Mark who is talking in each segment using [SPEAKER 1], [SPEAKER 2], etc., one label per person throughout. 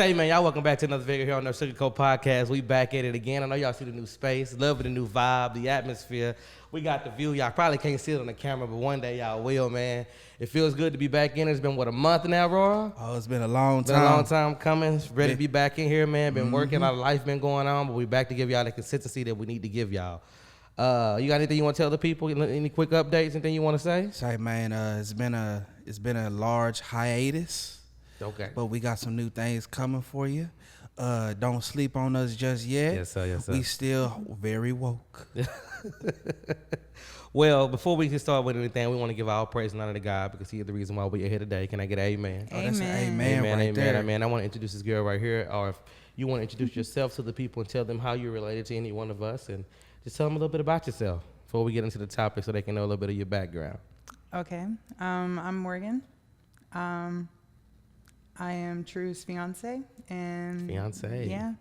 [SPEAKER 1] say, man, y'all welcome back to another video here on the Sugar Coat Podcast. We back at it again. I know y'all see the new space, loving the new vibe, the atmosphere. We got the view. Y'all probably can't see it on the camera, but one day y'all will, man. It feels good to be back in. It's been, what, a month now, Roy?
[SPEAKER 2] Oh, it's been a long time.
[SPEAKER 1] Been a long time coming. Ready to be back in here, man. Been working. A lot of life been going on, but we back to give y'all the consistency that we need to give y'all. You got anything you want to tell the people? Any quick updates? Anything you want to say?
[SPEAKER 2] Say, man, it's been a large hiatus.
[SPEAKER 1] Okay.
[SPEAKER 2] But we got some new things coming for you. Don't sleep on us just yet.
[SPEAKER 1] Yes, sir. Yes, sir.
[SPEAKER 2] We still very woke.
[SPEAKER 1] Well, before we get started with anything, we want to give all praise and honor to God because He is the reason why we're here today. Can I get an amen?
[SPEAKER 2] Oh, that's an amen,
[SPEAKER 1] Amen,
[SPEAKER 2] right
[SPEAKER 1] amen,
[SPEAKER 2] there.
[SPEAKER 1] amen. I want to introduce this girl right here, or if you want to introduce yourself to the people and tell them how you're related to any one of us, and just tell them a little bit about yourself before we get into the topic so they can know a little bit of your background.
[SPEAKER 3] Okay. I'm Morgan. I am True's fiance, and
[SPEAKER 1] Fiance.
[SPEAKER 3] Yeah,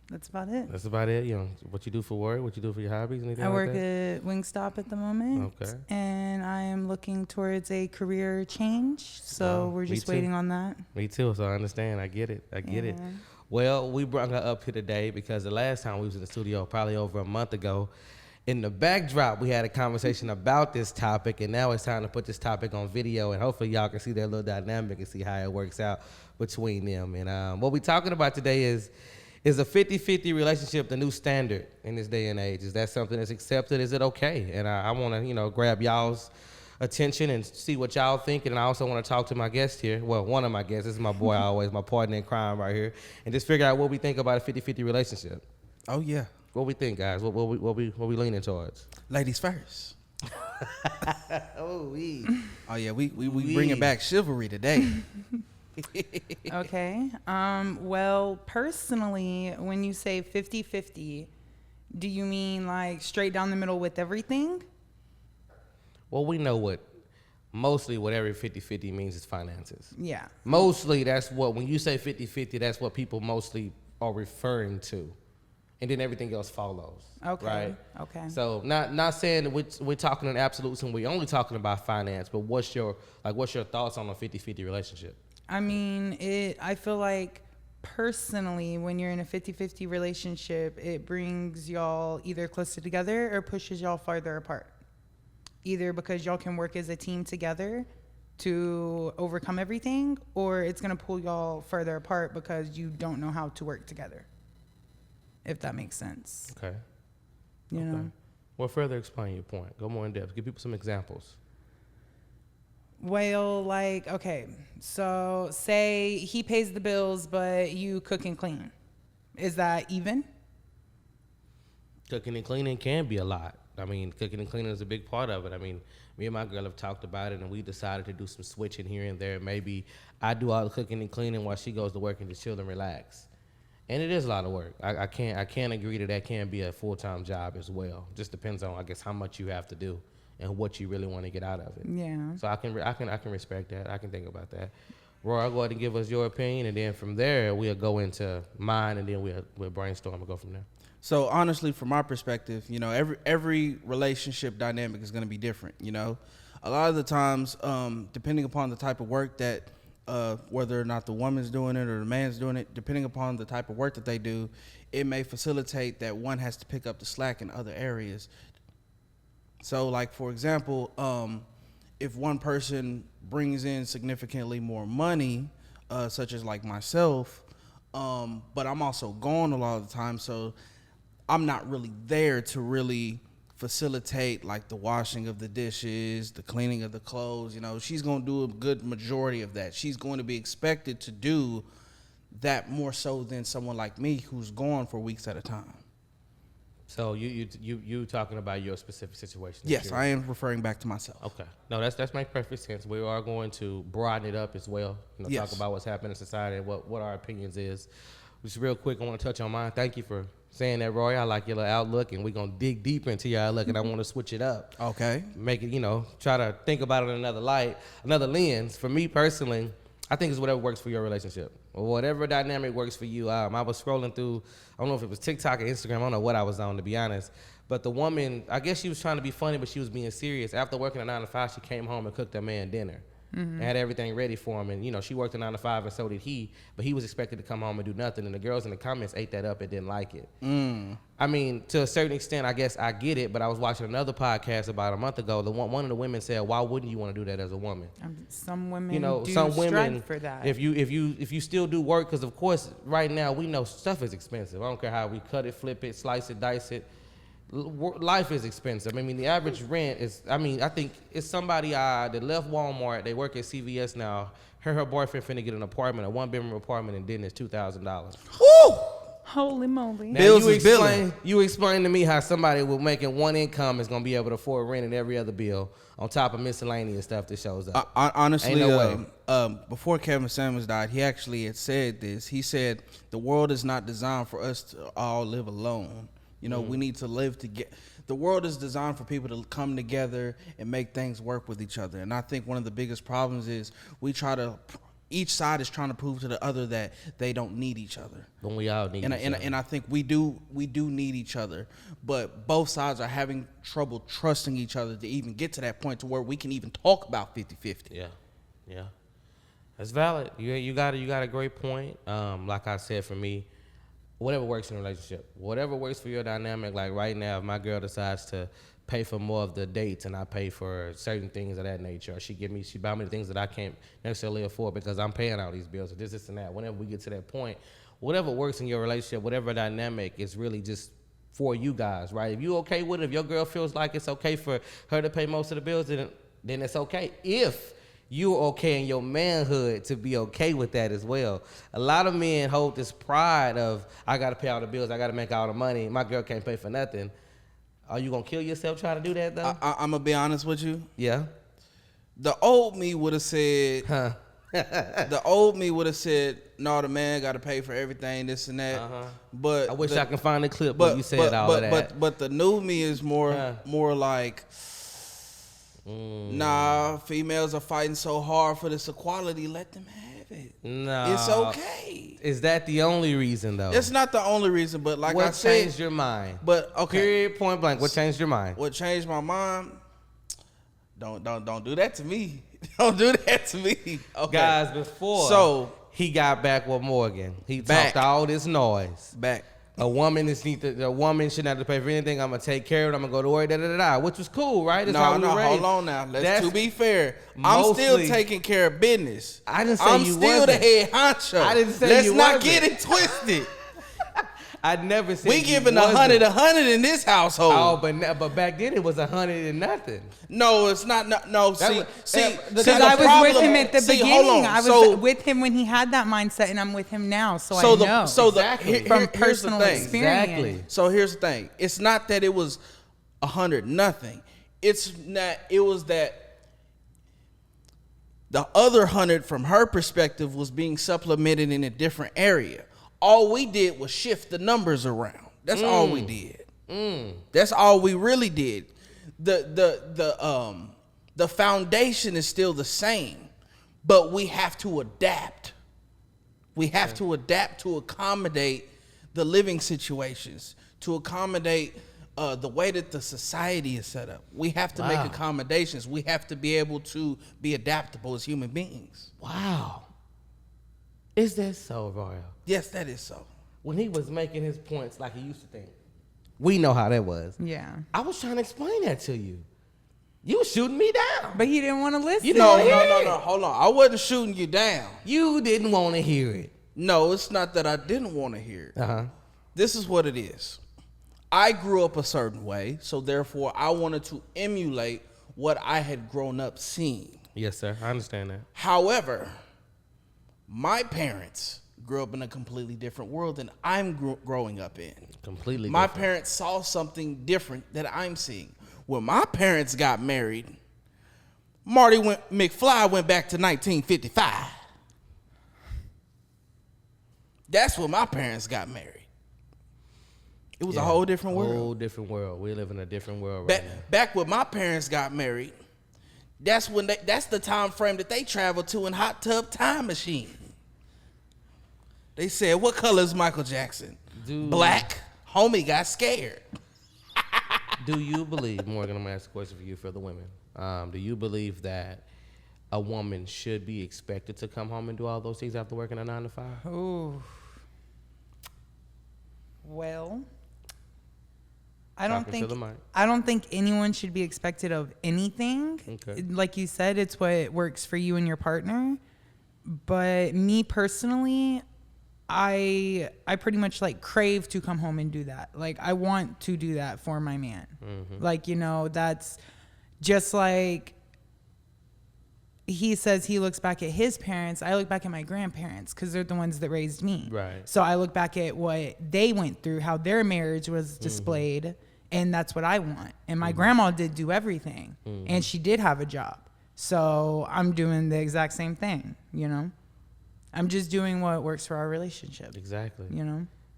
[SPEAKER 3] that's about it.
[SPEAKER 1] That's about it. You know, what you do for work, what you do for your hobbies, anything
[SPEAKER 3] I
[SPEAKER 1] like
[SPEAKER 3] work
[SPEAKER 1] that?
[SPEAKER 3] at Wingstop at the moment.
[SPEAKER 1] Okay.
[SPEAKER 3] And I am looking towards a career change, so we're
[SPEAKER 1] me
[SPEAKER 3] just
[SPEAKER 1] too.
[SPEAKER 3] waiting on that.
[SPEAKER 1] Me too, so I understand. I get it. It.
[SPEAKER 3] Yeah.
[SPEAKER 1] Well, we brought her up here today because the last time we was in the studio, probably over a month ago, in the backdrop, we had a conversation about this topic, and now it's time to put this topic on video, and hopefully y'all can see their little dynamic and see how it works out between them. And what we're talking about today is a 50-50 relationship the new standard in this day and age? Is that something that's accepted? Is it okay? And I want to, grab y'all's attention and see what y'all think. And I also want to talk to my guest here. Well, one of my guests. This is my boy always, my partner in crime right here. And just figure out what we think about a 50-50 relationship.
[SPEAKER 2] Oh, yeah.
[SPEAKER 1] What we think, guys? What we leaning towards?
[SPEAKER 2] Ladies first.
[SPEAKER 1] Oh,
[SPEAKER 2] Oh, yeah, we bringing back chivalry today.
[SPEAKER 3] Okay. Well, personally, when you say 50-50, do you mean like straight down the middle with everything?
[SPEAKER 1] Well, we know mostly what every 50-50 means is finances.
[SPEAKER 3] Yeah.
[SPEAKER 1] Mostly that's when you say 50-50, that's what people mostly are referring to. And then everything else follows.
[SPEAKER 3] Okay.
[SPEAKER 1] Right?
[SPEAKER 3] Okay.
[SPEAKER 1] So not saying that we're talking in absolutes and we're only talking about finance, but what's your thoughts on a 50-50 relationship?
[SPEAKER 3] I mean, I feel like personally, when you're in a 50-50 relationship, it brings y'all either closer together or pushes y'all farther apart. Either because y'all can work as a team together to overcome everything, or it's going to pull y'all further apart because you don't know how to work together. If that makes sense.
[SPEAKER 1] Okay.
[SPEAKER 3] You know?
[SPEAKER 1] Well, further explain your point. Go more in depth. Give people some examples.
[SPEAKER 3] Well, like, okay, so say he pays the bills, but you cook and clean. Is that even?
[SPEAKER 1] Cooking and cleaning can be a lot. I mean, cooking and cleaning is a big part of it. I mean, me and my girl have talked about it, and we decided to do some switching here and there. Maybe I do all the cooking and cleaning while she goes to work and just chill and relax. And it is a lot of work. I can't agree that can be a full-time job as well. Just depends on, I guess, how much you have to do and what you really want to get out of it.
[SPEAKER 3] Yeah.
[SPEAKER 1] So I can respect that. I can think about that. Roy, I'll go ahead and give us your opinion, and then from there we'll go into mine, and then we'll brainstorm and go from there.
[SPEAKER 2] So honestly, from my perspective, every relationship dynamic is going to be different. A lot of the times, depending upon the type of work that, whether or not the woman's doing it or the man's doing it, depending upon the type of work that they do, it may facilitate that one has to pick up the slack in other areas. So, like, for example, if one person brings in significantly more money, such as like myself, but I'm also gone a lot of the time, so I'm not really there to really facilitate like the washing of the dishes, the cleaning of the clothes. She's going to do a good majority of that. She's going to be expected to do that more so than someone like me who's gone for weeks at a time.
[SPEAKER 1] So you talking about your specific situation?
[SPEAKER 2] Yes, I am referring back to myself.
[SPEAKER 1] Okay. No, that's makes perfect sense. We are going to broaden it up as well.
[SPEAKER 2] Yes.
[SPEAKER 1] Talk about what's happening in society and what our opinions is. Just real quick, I want to touch on mine. Thank you for saying that, Roy. I like your little outlook, and we're going to dig deeper into your outlook, and I want to switch it up.
[SPEAKER 2] Okay.
[SPEAKER 1] Make it, try to think about it in another light, another lens. For me personally, I think it's whatever works for your relationship. Or whatever dynamic works for you. I was scrolling through, I don't know if it was TikTok or Instagram, I don't know what I was on, to be honest. But the woman, I guess she was trying to be funny, but she was being serious. After working a 9 to 5, she came home and cooked her man dinner. and had everything ready for him. And, you know, she worked a 9 to 5 and so did he, but he was expected to come home and do nothing. And the girls in the comments ate that up and didn't like it. I mean, to a certain extent, I guess I get it, but I was watching another podcast about a month ago. One of the women said, why wouldn't you want to do that as a woman?
[SPEAKER 3] Some women
[SPEAKER 1] You know,
[SPEAKER 3] do
[SPEAKER 1] some
[SPEAKER 3] strive
[SPEAKER 1] women,
[SPEAKER 3] for that.
[SPEAKER 1] if you still do work, because of course, right now, we know stuff is expensive. I don't care how we cut it, flip it, slice it, dice it. Life is expensive. I mean, the average rent is, I think it's somebody that left Walmart, they work at CVS now, her boyfriend finna get an apartment, a 1-bedroom apartment, and then it's $2,000.
[SPEAKER 2] Woo!
[SPEAKER 3] Holy moly.
[SPEAKER 1] Now,
[SPEAKER 2] Bills is billing.
[SPEAKER 1] You explain to me how somebody with making one income is gonna be able to afford rent and every other bill on top of miscellaneous stuff that shows up.
[SPEAKER 2] Honestly,
[SPEAKER 1] Ain't no way.
[SPEAKER 2] Before Kevin Samuels died, he actually had said this. He said, the world is not designed for us to all live alone. You know, we need to live together. The world is designed for people to come together and make things work with each other. And I think one of the biggest problems is each side is trying to prove to the other that they don't need each other.
[SPEAKER 1] When we all need each other.
[SPEAKER 2] And I think we do need each other, but both sides are having trouble trusting each other to even get to that point to where we can even talk about 50-50.
[SPEAKER 1] Yeah. That's valid. You got a great point. Like I said, for me, whatever works in a relationship, whatever works for your dynamic. Like right now, if my girl decides to pay for more of the dates and I pay for certain things of that nature, or she buy me the things that I can't necessarily afford because I'm paying all these bills, or this and that. Whenever we get to that point, whatever works in your relationship, whatever dynamic is really just for you guys, right? If you okay with it, if your girl feels like it's okay for her to pay most of the bills, then it's okay. If you're okay in your manhood to be okay with that as well. A lot of men hold this pride of, I got to pay all the bills, I got to make all the money, my girl can't pay for nothing. Are you going to kill yourself trying to do that, though?
[SPEAKER 2] I'm going to be honest with you.
[SPEAKER 1] Yeah.
[SPEAKER 2] The old me would have said, the old me would have said, no, the man got to pay for everything, this and that. But
[SPEAKER 1] I wish I could find a clip where you said all of that.
[SPEAKER 2] But the new me is more like, nah, females are fighting so hard for this equality, let them have it.
[SPEAKER 1] No.
[SPEAKER 2] It's okay.
[SPEAKER 1] Is that the only reason, though?
[SPEAKER 2] It's not the only reason, but like
[SPEAKER 1] what
[SPEAKER 2] I said.
[SPEAKER 1] What changed your mind?
[SPEAKER 2] But, okay.
[SPEAKER 1] Period, point blank. What changed your mind?
[SPEAKER 2] What changed my mind? Don't do that to me. Don't do that to me. Okay.
[SPEAKER 1] Guys, before he got back with Morgan, he talked all this noise. A woman shouldn't have to pay for anything. I'm gonna take care of it. I'm gonna go to work, which was cool, right? That's
[SPEAKER 2] no, hold on now. To be fair, I'm still taking care of business.
[SPEAKER 1] I didn't say
[SPEAKER 2] I'm
[SPEAKER 1] you
[SPEAKER 2] still
[SPEAKER 1] wasn't.
[SPEAKER 2] the head honcho.
[SPEAKER 1] I didn't say you
[SPEAKER 2] Let's not
[SPEAKER 1] wasn't.
[SPEAKER 2] get it twisted.
[SPEAKER 1] I never said
[SPEAKER 2] we giving 100 in this household.
[SPEAKER 1] Oh, but back then it was 100 and nothing.
[SPEAKER 2] No, it's not. No, see,
[SPEAKER 3] because I was with him at the beginning. I was with him when he had that mindset, and I'm with him now. So I know. From personal experience.
[SPEAKER 1] Exactly.
[SPEAKER 2] So here's the thing. It's not that it was 100 nothing. It's not. It was that the other 100 from her perspective was being supplemented in a different area. All we did was shift the numbers around. That's all we did. That's all we really did. The foundation is still the same, but we have to adapt. We have to adapt to accommodate the living situations, to accommodate the way that the society is set up. We have to make accommodations. We have to be able to be adaptable as human beings.
[SPEAKER 1] Wow. Is that so, Royal?
[SPEAKER 2] Yes, that is so.
[SPEAKER 1] When he was making his points like he used to think, we know how that was.
[SPEAKER 3] Yeah.
[SPEAKER 1] I was trying to explain that to you. You was shooting me down.
[SPEAKER 3] But he didn't want to listen.
[SPEAKER 2] No. Hold on. I wasn't shooting you down.
[SPEAKER 1] You didn't want to hear it.
[SPEAKER 2] No, it's not that I didn't want to hear it.
[SPEAKER 1] Uh-huh.
[SPEAKER 2] This is what it is. I grew up a certain way, so therefore I wanted to emulate what I had grown up seeing.
[SPEAKER 1] Yes, sir. I understand that.
[SPEAKER 2] However, my parents grew up in a completely different world than I'm growing up in.
[SPEAKER 1] Completely
[SPEAKER 2] My
[SPEAKER 1] different.
[SPEAKER 2] parents saw something different that I'm seeing. When my parents got married, McFly went back to 1955. That's when my parents got married. It was a whole different world.
[SPEAKER 1] Whole different world. We live in a different world right now.
[SPEAKER 2] Back when my parents got married, that's the time frame that they traveled to in Hot Tub Time Machine. They said, "What color is Michael Jackson?"
[SPEAKER 1] Dude.
[SPEAKER 2] Black. Homie got scared.
[SPEAKER 1] Do you believe, Morgan, I'm going to ask a question for you for the women. Do you believe that a woman should be expected to come home and do all those things after working a 9 to 5?
[SPEAKER 3] Ooh. Well, I don't think anyone should be expected of anything.
[SPEAKER 1] Okay.
[SPEAKER 3] Like you said, it's what works for you and your partner. But me personally, I pretty much like crave to come home and do that. Like I want to do that for my man.
[SPEAKER 1] Mm-hmm.
[SPEAKER 3] Like, that's just like he says he looks back at his parents. I look back at my grandparents because they're the ones that raised me.
[SPEAKER 1] Right.
[SPEAKER 3] So I look back at what they went through, how their marriage was displayed, and that's what I want. And my grandma did do everything, and she did have a job. So I'm doing the exact same thing, I'm just doing what works for our relationship.
[SPEAKER 1] Exactly.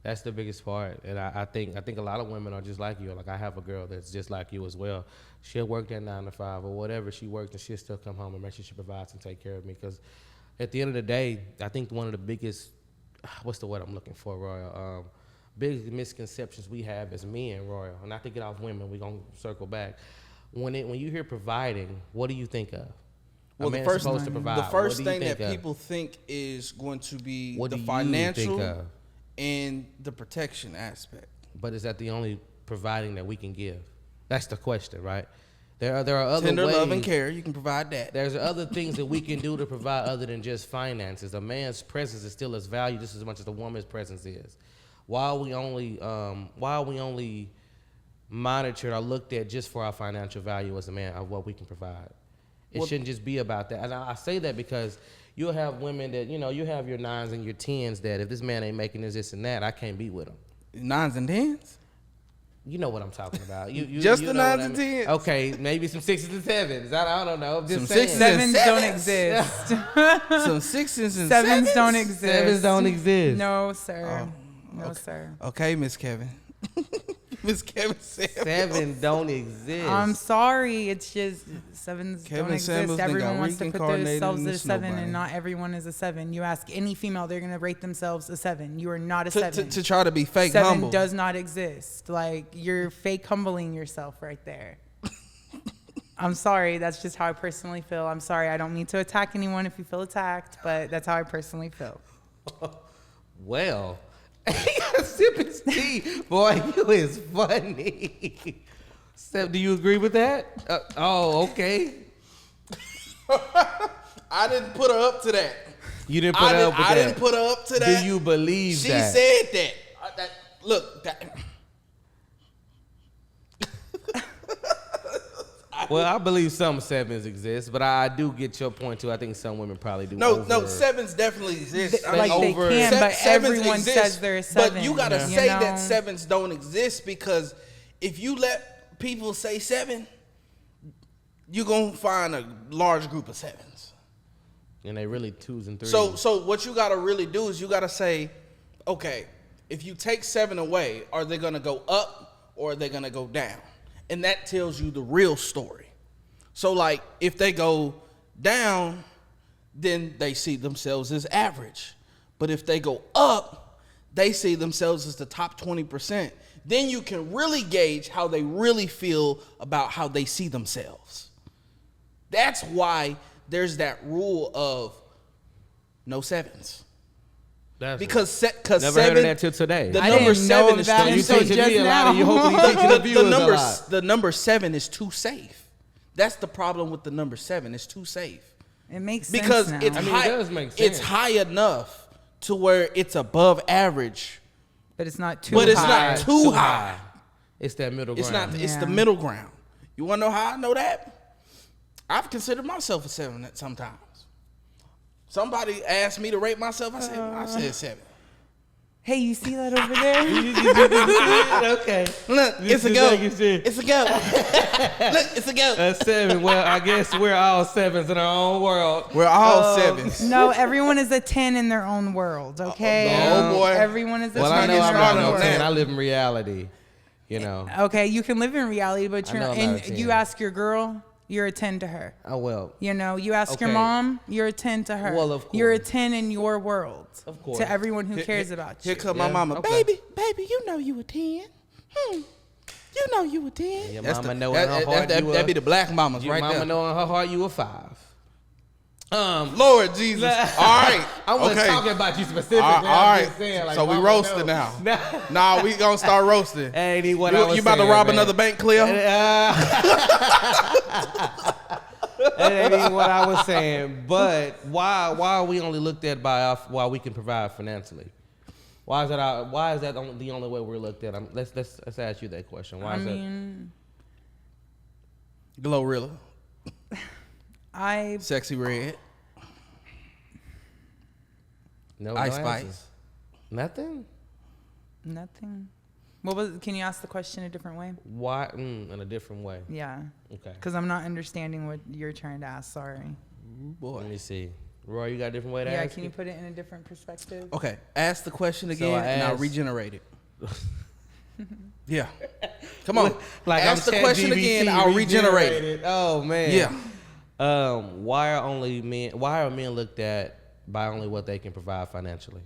[SPEAKER 1] That's the biggest part. And I think a lot of women are just like you. Like I have a girl that's just like you as well. She'll work that 9 to 5 or whatever she worked, and she'll still come home and make sure she provides and take care of me. Because at the end of the day, I think one of the biggest, what's the word I'm looking for, Royal? Big misconceptions we have as men, Royal, and not to get off women, we're going to circle back. When you hear providing, what do you think of?
[SPEAKER 2] Well,
[SPEAKER 1] the
[SPEAKER 2] first thing that people think is going to be the financial and the protection aspect.
[SPEAKER 1] But is that the only providing that we can give? That's the question, right? There are other
[SPEAKER 2] tender
[SPEAKER 1] ways.
[SPEAKER 2] love and care. You can provide that.
[SPEAKER 1] There's other things that we can do to provide other than just finances. A man's presence is still as valued just as much as a woman's presence is. While we only monitored or looked at just for our financial value as a man of what we can provide. It shouldn't just be about that. And I say that because you'll have women that, you have your 9s and your 10s that if this man ain't making this and that, I can't be with him.
[SPEAKER 2] 9s and 10s?
[SPEAKER 1] You know what I'm talking about. You
[SPEAKER 2] just
[SPEAKER 1] you
[SPEAKER 2] the
[SPEAKER 1] know
[SPEAKER 2] 9s and 10s?
[SPEAKER 1] Okay, maybe some 6s and 7s. I don't know. I'm just
[SPEAKER 2] Some
[SPEAKER 1] saying.
[SPEAKER 2] 6s and
[SPEAKER 3] 7s don't exist.
[SPEAKER 2] Some 6s and 7s?
[SPEAKER 3] 7s don't exist.
[SPEAKER 1] 7s don't exist.
[SPEAKER 3] No, sir. No,
[SPEAKER 2] okay.
[SPEAKER 3] sir.
[SPEAKER 2] Okay, Miss Kevin. Miss Kevin said
[SPEAKER 1] 7 don't exist.
[SPEAKER 3] I'm sorry. It's just 7s
[SPEAKER 2] Kevin
[SPEAKER 3] don't exist.
[SPEAKER 2] Samuels
[SPEAKER 3] Everyone wants to put
[SPEAKER 2] reincarnated
[SPEAKER 3] themselves
[SPEAKER 2] in
[SPEAKER 3] at
[SPEAKER 2] the
[SPEAKER 3] a 7,
[SPEAKER 2] snow
[SPEAKER 3] and not everyone is a 7. You ask any female, they're going to rate themselves a 7. You are not a 7.
[SPEAKER 2] to try to be fake
[SPEAKER 3] 7
[SPEAKER 2] humble.
[SPEAKER 3] does not exist. Like, you're fake humbling yourself right there. I'm sorry. That's just how I personally feel. I'm sorry. I don't mean to attack anyone if you feel attacked, but that's how I personally feel.
[SPEAKER 1] Well, sip his tea. Boy, you is funny. Steph, do you agree with that? Okay.
[SPEAKER 2] I didn't put her up to that.
[SPEAKER 1] You didn't put her up with that?
[SPEAKER 2] I didn't put her up to that.
[SPEAKER 1] Do you believe that?
[SPEAKER 2] She said that. Look.
[SPEAKER 1] Well, I believe some 7s exist, but I do get your point too. I think some women probably do.
[SPEAKER 2] No, 7s definitely exist.
[SPEAKER 3] Like they can, but everyone says they're a 7.
[SPEAKER 2] But you gotta say that 7s don't exist, because if you let people say 7, you're gonna find a large group of 7s.
[SPEAKER 1] And they really 2s and 3s.
[SPEAKER 2] So what you gotta really do is you gotta say, okay, if you take 7 away, are they gonna go up or are they gonna go down? And that tells you the real story. So like if they go down, then they see themselves as average. But if they go up, they see themselves as the top 20%. Then you can really gauge how they really feel about how they see themselves. That's why there's that rule of no 7s. Because
[SPEAKER 1] never
[SPEAKER 2] 7,
[SPEAKER 1] heard of that till today.
[SPEAKER 2] The
[SPEAKER 3] I
[SPEAKER 2] number
[SPEAKER 3] didn't know
[SPEAKER 2] 7 is
[SPEAKER 3] that
[SPEAKER 2] too
[SPEAKER 3] until
[SPEAKER 2] safe.
[SPEAKER 3] just now.
[SPEAKER 1] You hopefully teaching the viewers a lot.
[SPEAKER 2] The number 7 is too safe. That's the problem with the number 7. It's too safe.
[SPEAKER 3] It makes
[SPEAKER 2] Because
[SPEAKER 3] sense now.
[SPEAKER 2] it's
[SPEAKER 1] I mean,
[SPEAKER 2] high.
[SPEAKER 1] it does make sense.
[SPEAKER 2] It's high enough to where it's above average,
[SPEAKER 3] but it's not too
[SPEAKER 2] but it's
[SPEAKER 3] high.
[SPEAKER 2] not too high.
[SPEAKER 1] It's that middle ground.
[SPEAKER 2] It's not. It's the
[SPEAKER 3] Yeah.
[SPEAKER 2] middle ground. You want to know how I know that? I've considered myself a 7 at sometimes. Somebody asked me to rate myself. I said 7.
[SPEAKER 3] Hey, you see that over there?
[SPEAKER 1] Okay.
[SPEAKER 2] Look, it's a
[SPEAKER 1] is
[SPEAKER 2] go.
[SPEAKER 1] like you said.
[SPEAKER 2] It's a go. Look, it's a go.
[SPEAKER 1] A 7. Well, I guess we're all 7s in our own world.
[SPEAKER 2] We're all 7s.
[SPEAKER 3] No, everyone is a 10 in their own world, okay?
[SPEAKER 2] Oh, boy.
[SPEAKER 3] Everyone is a
[SPEAKER 1] Well,
[SPEAKER 3] 10
[SPEAKER 1] I know
[SPEAKER 3] in
[SPEAKER 1] I'm
[SPEAKER 3] their
[SPEAKER 1] not
[SPEAKER 3] own
[SPEAKER 1] no
[SPEAKER 3] world.
[SPEAKER 1] 10. I live in reality.
[SPEAKER 3] Okay, you can live in reality, but
[SPEAKER 1] I
[SPEAKER 3] you're
[SPEAKER 1] know
[SPEAKER 3] not,
[SPEAKER 1] I'm not a
[SPEAKER 3] and
[SPEAKER 1] 10.
[SPEAKER 3] you ask your girl, you're a 10 to her.
[SPEAKER 1] Oh, well.
[SPEAKER 3] You ask your
[SPEAKER 1] Okay.
[SPEAKER 3] mom, you're a 10 to her.
[SPEAKER 1] Well, of
[SPEAKER 3] You're a
[SPEAKER 1] course.
[SPEAKER 3] 10 in your world.
[SPEAKER 1] Of course.
[SPEAKER 3] To everyone who cares about you.
[SPEAKER 2] Here come my
[SPEAKER 1] Yeah,
[SPEAKER 2] mama.
[SPEAKER 1] okay.
[SPEAKER 2] Baby, you know you a 10. You know you a 10.
[SPEAKER 1] Your
[SPEAKER 2] That's
[SPEAKER 1] mama
[SPEAKER 2] the-
[SPEAKER 1] know in her heart
[SPEAKER 2] that
[SPEAKER 1] you
[SPEAKER 2] be the black mamas
[SPEAKER 1] Your
[SPEAKER 2] right
[SPEAKER 1] mama
[SPEAKER 2] there.
[SPEAKER 1] know in her heart you a 5.
[SPEAKER 2] Lord Jesus. All right.
[SPEAKER 1] I wasn't
[SPEAKER 2] okay.
[SPEAKER 1] talking about you specifically.
[SPEAKER 2] All
[SPEAKER 1] I'm
[SPEAKER 2] right.
[SPEAKER 1] just saying, like,
[SPEAKER 2] So we
[SPEAKER 1] mama
[SPEAKER 2] roasting
[SPEAKER 1] knows.
[SPEAKER 2] now. Nah, we gonna start roasting.
[SPEAKER 1] Hey, ain't what I was
[SPEAKER 2] You about to
[SPEAKER 1] saying,
[SPEAKER 2] rob
[SPEAKER 1] man.
[SPEAKER 2] another bank, Cleo?
[SPEAKER 1] That ain't even what I was saying. But why are we only looked at by why we can provide financially? Why is that the only way we're looked at? Let's ask you that question. Why is
[SPEAKER 2] Glorilla.
[SPEAKER 3] I
[SPEAKER 2] Sexy Red.
[SPEAKER 1] no
[SPEAKER 2] Ice
[SPEAKER 1] answers?
[SPEAKER 2] Spice.
[SPEAKER 1] Nothing.
[SPEAKER 3] nothing. What was? Can you ask the question a different way?
[SPEAKER 1] Why in a different way?
[SPEAKER 3] Yeah,
[SPEAKER 1] Okay.
[SPEAKER 3] because I'm not understanding what you're trying to ask. Sorry.
[SPEAKER 2] Boy.
[SPEAKER 1] Let me see. Roy, you got a different way to
[SPEAKER 3] Yeah,
[SPEAKER 1] ask
[SPEAKER 3] can you
[SPEAKER 1] it?
[SPEAKER 3] put it in a different perspective?
[SPEAKER 2] Okay. Ask the question
[SPEAKER 1] So
[SPEAKER 2] again,
[SPEAKER 1] I
[SPEAKER 2] and I'll
[SPEAKER 1] asked-
[SPEAKER 2] regenerate it. Yeah. Come on.
[SPEAKER 1] Like
[SPEAKER 2] ask
[SPEAKER 1] I'm
[SPEAKER 2] the question
[SPEAKER 1] ChatGPT
[SPEAKER 2] again. I'll regenerate it.
[SPEAKER 1] Oh man.
[SPEAKER 2] Yeah.
[SPEAKER 1] Why are men looked at by only what they can provide financially?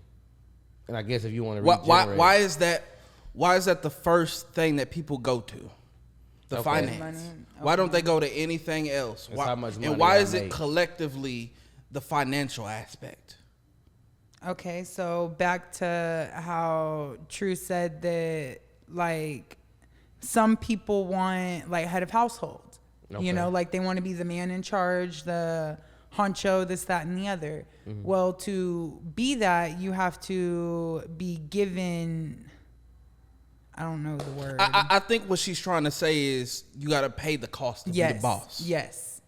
[SPEAKER 1] And I guess if you want to regenerate,
[SPEAKER 2] Why is that? Why is that the first thing that people go to? The
[SPEAKER 1] Okay.
[SPEAKER 2] finance.
[SPEAKER 3] Money.
[SPEAKER 2] Why don't they go to anything else?
[SPEAKER 1] It's how much money
[SPEAKER 2] and why
[SPEAKER 1] I
[SPEAKER 2] is it
[SPEAKER 1] make.
[SPEAKER 2] collectively the financial aspect?
[SPEAKER 3] Okay, so back to how True said that, like, some people want, like, head of household.
[SPEAKER 1] Okay.
[SPEAKER 3] You know, like, they want to be the man in charge, the honcho, this, that, and the other. Well, to be that, you have to be given, I don't know the word.
[SPEAKER 2] I think what she's trying to say is you got to pay the cost to be the boss.
[SPEAKER 3] Yes.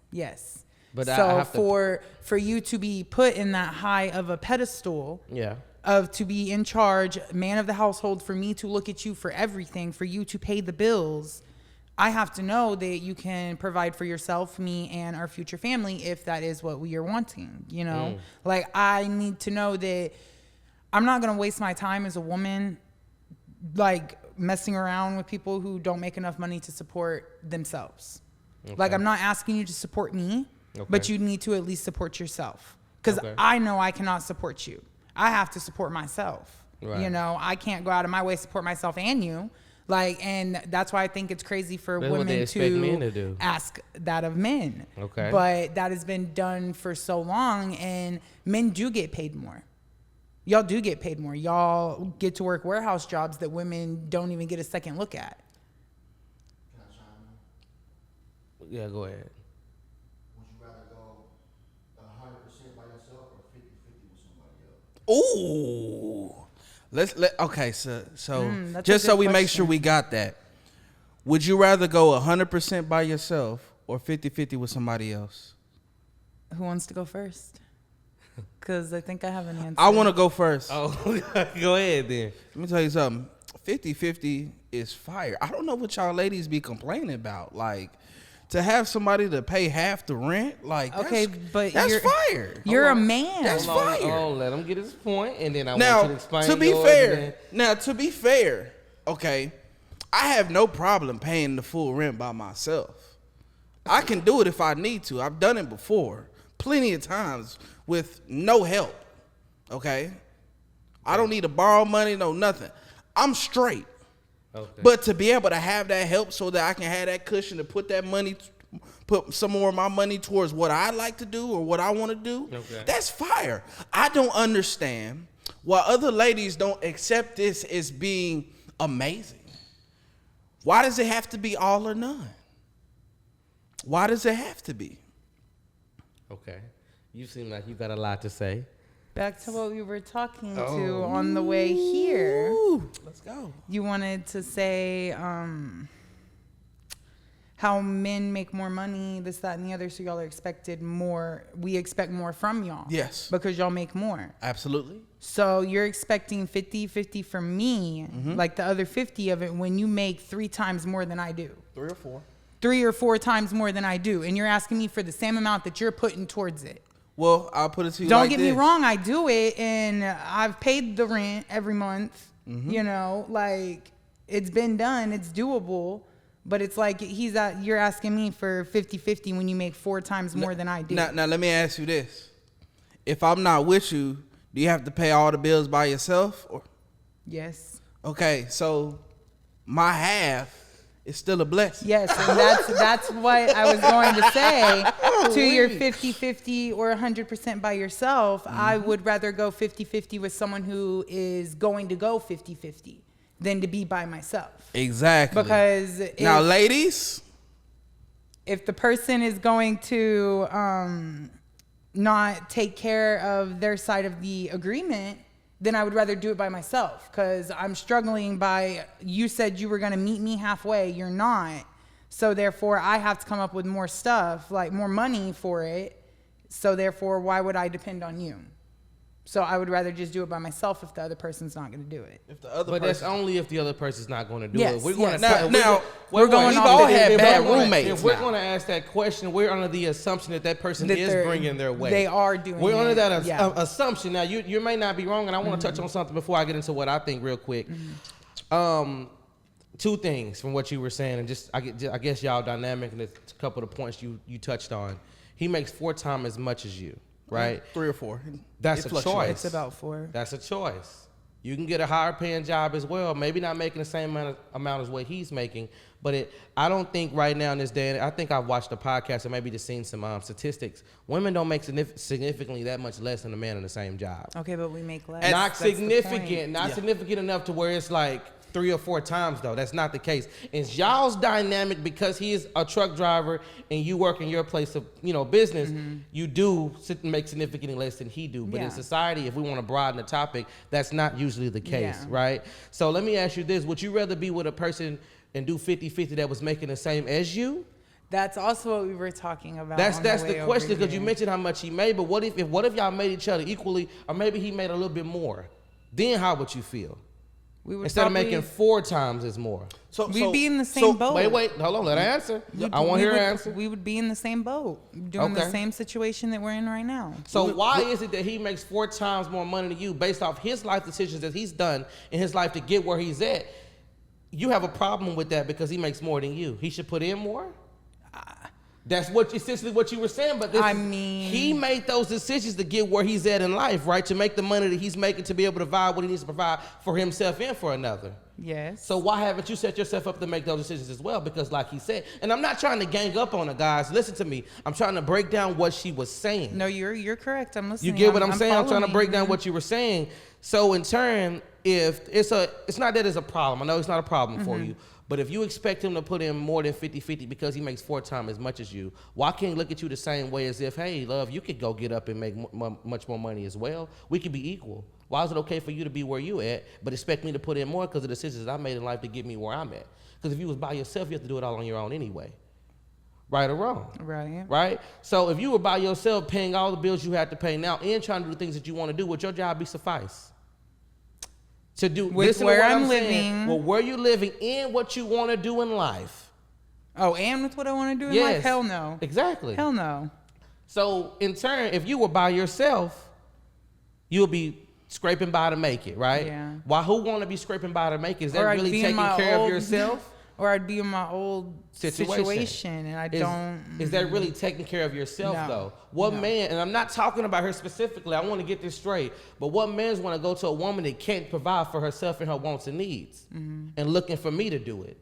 [SPEAKER 1] But I
[SPEAKER 3] so
[SPEAKER 1] have to-
[SPEAKER 3] for you to be put in that high of a pedestal,
[SPEAKER 1] Yeah.
[SPEAKER 3] of to be in charge, man of the household, for me to look at you for everything, for you to pay the bills, I have to know that you can provide for yourself, me, and our future family if that is what we are wanting, you know? Like, I need to know that I'm not going to waste my time as a woman, like, messing around with people who don't make enough money to support themselves. Like, I'm not asking you to support me, but you need to at least support yourself. Because I know I cannot support you. I have to support myself.
[SPEAKER 1] Right.
[SPEAKER 3] You know, I can't go out of my way to support myself and you. Like, and that's why I think it's crazy for
[SPEAKER 1] That's what they
[SPEAKER 3] women
[SPEAKER 1] expect men to do.
[SPEAKER 3] ask that of men.
[SPEAKER 1] Okay.
[SPEAKER 3] But that has been done for so long, and men do get paid more. Y'all do get paid more. Y'all get to work warehouse jobs that women don't even get a second look at.
[SPEAKER 4] Can I chime in?
[SPEAKER 1] Yeah, go ahead.
[SPEAKER 4] Would you rather go 100% by yourself or 50-50 with somebody else?
[SPEAKER 2] Ooh. Okay, so
[SPEAKER 3] that's a
[SPEAKER 2] just so
[SPEAKER 3] good
[SPEAKER 2] we make
[SPEAKER 3] question.
[SPEAKER 2] sure we got that. Would you rather go 100% by yourself or 50-50 with somebody else?
[SPEAKER 3] Who wants to go first? Because I think I have an answer.
[SPEAKER 2] I want to go first.
[SPEAKER 1] Oh, go ahead then.
[SPEAKER 2] Let me tell you something. 50-50 is fire. I don't know what y'all ladies be complaining about. Like, to have somebody to pay half the rent, like,
[SPEAKER 3] Okay, but
[SPEAKER 2] that's
[SPEAKER 3] you're
[SPEAKER 2] fire.
[SPEAKER 3] You're a man.
[SPEAKER 2] That's
[SPEAKER 1] Hold on,
[SPEAKER 2] fire.
[SPEAKER 1] hold on, let him get his point, and then I want
[SPEAKER 2] Now,
[SPEAKER 1] you to explain
[SPEAKER 2] to be
[SPEAKER 1] yours, and
[SPEAKER 2] fair, okay, I have no problem paying the full rent by myself. I can do it if I need to. I've done it before, plenty of times with no help. Okay, I don't need to borrow money, no nothing. I'm straight.
[SPEAKER 1] Okay.
[SPEAKER 2] But to be able to have that help so that I can have that cushion to put that money, put some more of my money towards what I like to do or what I want to do, that's fire. I don't understand why other ladies don't accept this as being amazing. Why does it have to be all or none? Why does it have to be?
[SPEAKER 1] Okay. You seem like you got a lot to say.
[SPEAKER 3] Back to what we were talking
[SPEAKER 1] Oh.
[SPEAKER 3] to on the way here.
[SPEAKER 2] Ooh, let's go.
[SPEAKER 3] You wanted to say how men make more money, this, that, and the other, so y'all are expected more. We expect more from y'all.
[SPEAKER 2] Yes.
[SPEAKER 3] Because y'all make more.
[SPEAKER 2] Absolutely.
[SPEAKER 3] So you're expecting 50-50 from me, like the other 50 of it, when you make 3 times more than I do.
[SPEAKER 2] 3 or 4.
[SPEAKER 3] 3 or 4 times more than I do. And you're asking me for the same amount that you're putting towards it.
[SPEAKER 2] Well, I'll put it to you
[SPEAKER 3] Don't
[SPEAKER 2] like
[SPEAKER 3] get
[SPEAKER 2] this.
[SPEAKER 3] me wrong, I do it, and I've paid the rent every month. You know, like, it's been done, it's doable, but it's like you're asking me for 50-50 when you make 4 times more than I do.
[SPEAKER 2] Now, let me ask you this. If I'm not with you, do you have to pay all the bills by yourself? Or
[SPEAKER 3] Yes.
[SPEAKER 2] okay, so my half it's still a blessing.
[SPEAKER 3] Yes, and that's what I was going to say. To your 50-50 or 100% by yourself, I would rather go 50-50 with someone who is going to go 50-50 than to be by myself.
[SPEAKER 2] Exactly.
[SPEAKER 3] Because
[SPEAKER 2] now, ladies,
[SPEAKER 3] if the person is going to not take care of their side of the agreement, then I would rather do it by myself, because I'm struggling by, you said you were going to meet me halfway. You're not. So therefore, I have to come up with more stuff, like more money for it. So therefore, why would I depend on you? So I would rather just do it by myself if the other person's not going to do it.
[SPEAKER 2] if the other
[SPEAKER 1] But that's
[SPEAKER 2] person,
[SPEAKER 1] only if the other person's not going to do
[SPEAKER 3] Yes,
[SPEAKER 1] it. We're going
[SPEAKER 3] yes.
[SPEAKER 1] to
[SPEAKER 2] now
[SPEAKER 3] we're going
[SPEAKER 2] we've
[SPEAKER 3] off
[SPEAKER 2] all
[SPEAKER 3] the-
[SPEAKER 2] had
[SPEAKER 1] if
[SPEAKER 2] bad
[SPEAKER 1] we're gonna-
[SPEAKER 2] roommates.
[SPEAKER 1] If we're
[SPEAKER 2] now.
[SPEAKER 1] going to ask that question, we're under the assumption that that person
[SPEAKER 3] That
[SPEAKER 1] is
[SPEAKER 3] they're-
[SPEAKER 1] bringing their weight.
[SPEAKER 3] they are doing
[SPEAKER 1] We're under
[SPEAKER 3] it,
[SPEAKER 1] that
[SPEAKER 3] yeah.
[SPEAKER 1] assumption. Now, you may not be wrong, and I want to touch on something before I get into what I think real quick. Two things from what you were saying, and I guess y'all dynamic, and a couple of the points you touched on. He makes 4 times as much as you, right?
[SPEAKER 2] 3 or 4.
[SPEAKER 1] That's
[SPEAKER 2] It
[SPEAKER 1] a
[SPEAKER 2] fluctuates.
[SPEAKER 1] choice.
[SPEAKER 3] It's about 4.
[SPEAKER 1] That's a choice. You can get a higher paying job as well, maybe not making the same amount as what he's making, but I don't think right now in this day, and I think I've watched a podcast and maybe just seen some statistics. Women don't make significantly that much less than a man in the same job.
[SPEAKER 3] Okay, but we make less.
[SPEAKER 1] Not
[SPEAKER 3] That's the
[SPEAKER 1] significant,
[SPEAKER 3] point.
[SPEAKER 1] not significant enough to where it's like 3 or 4 times though. That's not the case. It's y'all's dynamic because he is a truck driver and you work in your place of business. You do make significantly less than he do. But in
[SPEAKER 3] Yeah.
[SPEAKER 1] society, if we want to broaden the topic, that's not usually the case,
[SPEAKER 3] Yeah.
[SPEAKER 1] right? So let me ask you this: would you rather be with a person and do 50-50 that was making the same as you?
[SPEAKER 3] That's also what we were talking about.
[SPEAKER 1] That's
[SPEAKER 3] on
[SPEAKER 1] the
[SPEAKER 3] way
[SPEAKER 1] question,
[SPEAKER 3] over
[SPEAKER 1] because you
[SPEAKER 3] here.
[SPEAKER 1] mentioned how much he made. But what if y'all made each other equally, or maybe he made a little bit more? Then how would you feel?
[SPEAKER 3] We would
[SPEAKER 1] Instead of
[SPEAKER 3] probably-
[SPEAKER 1] making 4 times as more.
[SPEAKER 3] we'd be in the same boat.
[SPEAKER 1] Wait, hold on, let her answer. I want to hear her answer.
[SPEAKER 3] We would be in the same boat, doing the
[SPEAKER 1] Okay.
[SPEAKER 3] same situation that we're in right now.
[SPEAKER 1] So why is it that he makes 4 times more money than you based off his life decisions that he's done in his life to get where he's at? You have a problem with that because he makes more than you. He should put in more? That's essentially what you were saying, but he made those decisions to get where he's at in life, right? To make the money that he's making to be able to provide what he needs to provide for himself and for another.
[SPEAKER 3] Yes.
[SPEAKER 1] So why haven't you set yourself up to make those decisions as well? Because like he said, and I'm not trying to gang up on the guys. Listen to me. I'm trying to break down what she was saying.
[SPEAKER 3] No, you're correct. I'm
[SPEAKER 1] You
[SPEAKER 3] listening.
[SPEAKER 1] get what I'm saying? I'm trying to
[SPEAKER 3] following
[SPEAKER 1] break
[SPEAKER 3] you.
[SPEAKER 1] down what you were saying. So in turn, if it's not that it's a problem. I know it's not a problem for you. But if you expect him to put in more than 50-50 because he makes 4 times as much as you, why can't he look at you the same way as if, hey, love, you could go get up and make much more money as well? We could be equal. Why is it okay for you to be where you at, but expect me to put in more because of the decisions I made in life to get me where I'm at? Because if you was by yourself, you have to do it all on your own anyway. Right or wrong?
[SPEAKER 3] Right.
[SPEAKER 1] Right? So if you were by yourself paying all the bills you have to pay now and trying to do the things that you want to do, would your job be suffice? To do
[SPEAKER 3] With
[SPEAKER 1] listen to
[SPEAKER 3] where
[SPEAKER 1] what
[SPEAKER 3] I'm
[SPEAKER 1] saying,
[SPEAKER 3] living.
[SPEAKER 1] well, where you living and what you want to do in life.
[SPEAKER 3] Oh, and with what I want to do in
[SPEAKER 1] Yes.
[SPEAKER 3] life? Hell no.
[SPEAKER 1] Exactly.
[SPEAKER 3] Hell no.
[SPEAKER 1] So in turn, if you were by yourself, you'll be scraping by to make it, right?
[SPEAKER 3] Yeah.
[SPEAKER 1] Why? Who want to be scraping by to make it? Is that
[SPEAKER 3] Or I'd
[SPEAKER 1] really
[SPEAKER 3] be in
[SPEAKER 1] taking
[SPEAKER 3] my
[SPEAKER 1] care of
[SPEAKER 3] old-
[SPEAKER 1] yourself?
[SPEAKER 3] Or I'd be in my old
[SPEAKER 1] Situation.
[SPEAKER 3] situation and I don't.
[SPEAKER 1] Is that really taking care of yourself
[SPEAKER 3] No.
[SPEAKER 1] though? What
[SPEAKER 3] No.
[SPEAKER 1] man, and I'm not talking about her specifically, I want to get this straight, but what man's want to go to a woman that can't provide for herself and her wants and needs and looking for me to do it?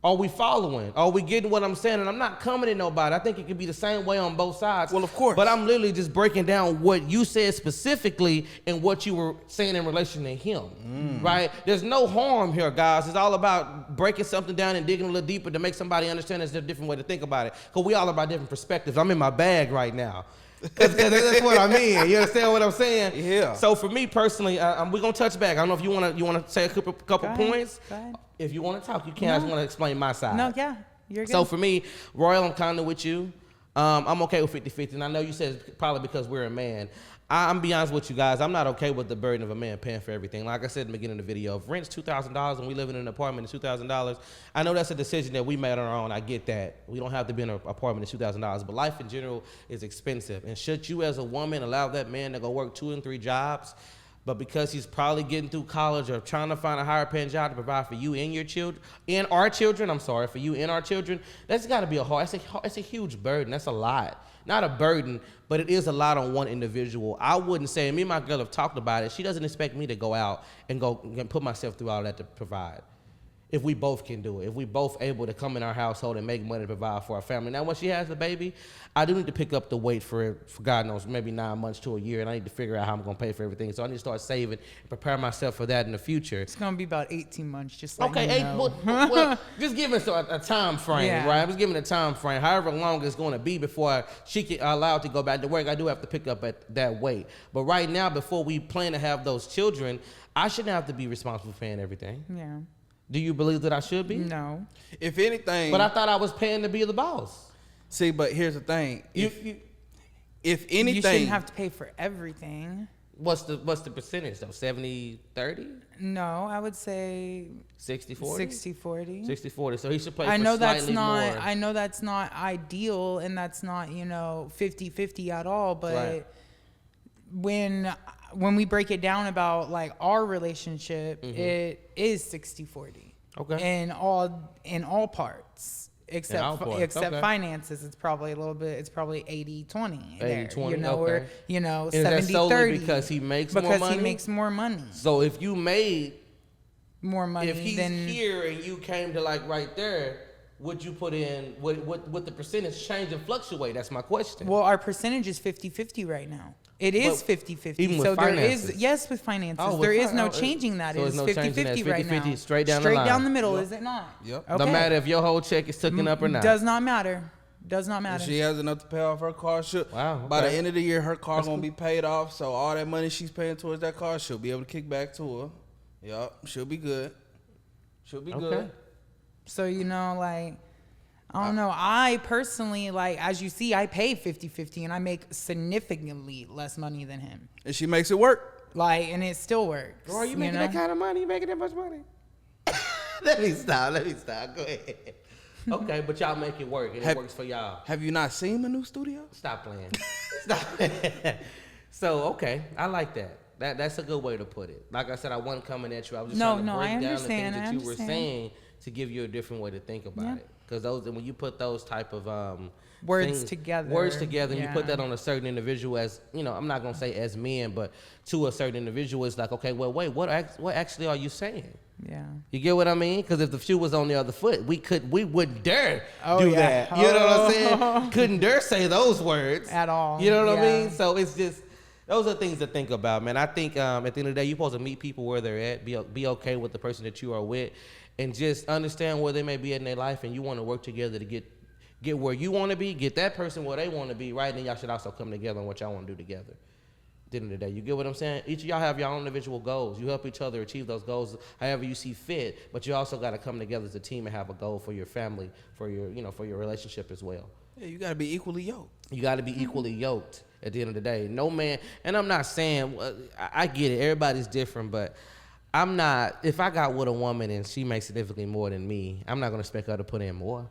[SPEAKER 1] Are we following? Are we getting what I'm saying? And I'm not coming at nobody. I think it could be the same way on both sides.
[SPEAKER 2] Well, of course.
[SPEAKER 1] But I'm literally just breaking down what you said specifically and what you were saying in relation to him, right? There's no harm here, guys. It's all about breaking something down and digging a little deeper to make somebody understand there's a different way to think about it. Because we all about different perspectives. I'm in my bag right now. Cause that's what I mean. You understand what I'm saying?
[SPEAKER 2] Yeah.
[SPEAKER 1] So for me personally, we're gonna touch back. I don't know if you wanna say a couple
[SPEAKER 3] Go ahead.
[SPEAKER 1] points.
[SPEAKER 3] Go ahead.
[SPEAKER 1] If you want to talk, you can. I just
[SPEAKER 3] No.
[SPEAKER 1] want to explain my side.
[SPEAKER 3] No, yeah. You're good.
[SPEAKER 1] So for me, Royal, I'm kind of with you. I'm okay with 50-50, and I know you said it's probably because we're a man. I'm be honest with you guys. I'm not okay with the burden of a man paying for everything. Like I said in the beginning of the video, if rent's $2,000 and we live in an apartment is $2,000, I know that's a decision that we made on our own. I get that. We don't have to be in an apartment at $2,000, but life in general is expensive. And should you as a woman allow that man to go work 2 and 3 jobs, but because he's probably getting through college or trying to find a higher paying job to provide for you and your children, and our children, for you and our children, that's got to be that's a huge burden. That's a lot. Not a burden, but it is a lot on one individual. I wouldn't say, and me and my girl have talked about it, she doesn't expect me to go out and go and put myself through all that to provide. if we both can do it, if we both able to come in our household and make money to provide for our family. Now, when she has the baby, I do need to pick up the weight for God knows, maybe 9 months to a year, and I need to figure out how I'm going to pay for everything. So I need to start saving and prepare myself for that in the future.
[SPEAKER 3] It's gonna be about 18 months, just like
[SPEAKER 1] Okay, well, just give us a time frame,
[SPEAKER 3] Yeah.
[SPEAKER 1] right? I'm just giving a time frame, however long it's going to be before she get allowed to go back to work. I do have to pick up at that weight. But right now, before we plan to have those children, I shouldn't have to be responsible for paying everything.
[SPEAKER 3] Yeah.
[SPEAKER 1] Do you believe that I should be?
[SPEAKER 3] No.
[SPEAKER 2] If anything,
[SPEAKER 1] But I thought I was paying to be the boss.
[SPEAKER 2] see, but here's the thing. If anything,
[SPEAKER 3] You shouldn't have to pay for everything.
[SPEAKER 1] What's the percentage though? 70-30?
[SPEAKER 3] No, I would say
[SPEAKER 1] 60-40?
[SPEAKER 3] 60-40.
[SPEAKER 1] 60-40. So he should pay
[SPEAKER 3] I
[SPEAKER 1] for
[SPEAKER 3] know that's
[SPEAKER 1] slightly
[SPEAKER 3] not
[SPEAKER 1] more.
[SPEAKER 3] I know that's not ideal, and that's not 50-50 at all, but
[SPEAKER 1] Right.
[SPEAKER 3] when we break it down about like our relationship, it is 60-40.
[SPEAKER 1] Okay.
[SPEAKER 3] In all parts. Except
[SPEAKER 1] all parts, okay.
[SPEAKER 3] finances, it's probably 80-20 there,
[SPEAKER 1] 80-20,
[SPEAKER 3] or
[SPEAKER 1] okay. And is that
[SPEAKER 3] 70-30
[SPEAKER 1] solely because he makes more
[SPEAKER 3] because
[SPEAKER 1] money?
[SPEAKER 3] he makes more money.
[SPEAKER 1] So if you made,
[SPEAKER 3] More money
[SPEAKER 1] if he's
[SPEAKER 3] than
[SPEAKER 1] here and you came to like right there, would you put in, would the percentage change and fluctuate? That's my question.
[SPEAKER 3] Well, our percentage is 50-50 right now. It is
[SPEAKER 1] But
[SPEAKER 3] 50-50.
[SPEAKER 1] even with
[SPEAKER 3] So there
[SPEAKER 1] finances?
[SPEAKER 3] is, yes, with finances.
[SPEAKER 1] Oh, with
[SPEAKER 3] there is no
[SPEAKER 1] oh,
[SPEAKER 3] changing that.
[SPEAKER 1] so
[SPEAKER 3] It is
[SPEAKER 1] there's no changing that.
[SPEAKER 3] 50-50 right
[SPEAKER 1] 50-50
[SPEAKER 3] now.
[SPEAKER 1] straight down the line.
[SPEAKER 3] down the middle, is it not?
[SPEAKER 2] Yep.
[SPEAKER 3] Okay.
[SPEAKER 1] No matter if your whole check is taken up or not.
[SPEAKER 3] Does not matter. Does not
[SPEAKER 2] if
[SPEAKER 3] matter.
[SPEAKER 2] she has enough to pay off her car,
[SPEAKER 1] Wow,
[SPEAKER 2] by the
[SPEAKER 1] okay.
[SPEAKER 2] end of the year, her car gonna be paid off. So all that money she's paying towards that car, she'll be able to kick back to her. Yup, she'll be good. She'll be good.
[SPEAKER 3] So, I don't know. I personally, as you see, I pay 50-50 and I make significantly less money than him.
[SPEAKER 2] And she makes it work.
[SPEAKER 3] And it still works.
[SPEAKER 1] Bro, you making that kind of money? You making that much money? Let me stop. Go ahead. Okay, but y'all make it work, and it works for y'all.
[SPEAKER 2] Have you not seen my new studio?
[SPEAKER 1] Stop playing. Stop. So, okay, I like that. That's a good way to put it. Like I said, I wasn't coming at you. I was just trying to break down the things that you were saying to give you a different way to think about it. Because when you put those type of
[SPEAKER 3] Words together,
[SPEAKER 1] and you put that on a certain individual, as I'm not gonna say as men, but to a certain individual, it's like, okay, well, wait, what actually are you saying?
[SPEAKER 3] Yeah.
[SPEAKER 1] You get what I mean? Because if the shoe was on the other foot, we wouldn't dare
[SPEAKER 3] Oh,
[SPEAKER 1] do
[SPEAKER 3] yeah.
[SPEAKER 1] that. You know what I'm saying? Couldn't dare say those words
[SPEAKER 3] At all.
[SPEAKER 1] You know what I
[SPEAKER 3] Yeah.
[SPEAKER 1] mean? So it's just those are things to think about, man. I think at the end of the day, you're supposed to meet people where they're at, be okay with the person that you are with, and just understand where they may be in their life, and you want to work together to get where you want to be, get that person where they want to be, right? And then y'all should also come together on what y'all want to do together. At the end of the day, you get what I'm saying? Each of y'all have your own individual goals. You help each other achieve those goals however you see fit, but you also got to come together as a team and have a goal for your family, for your for your relationship as well.
[SPEAKER 2] Yeah, you gotta be equally yoked.
[SPEAKER 1] You got to be equally yoked at the end of the day. No man, and I'm not saying, I get it, everybody's different, but I'm not, if I got with a woman and she makes significantly more than me, I'm not going to expect her to put in more.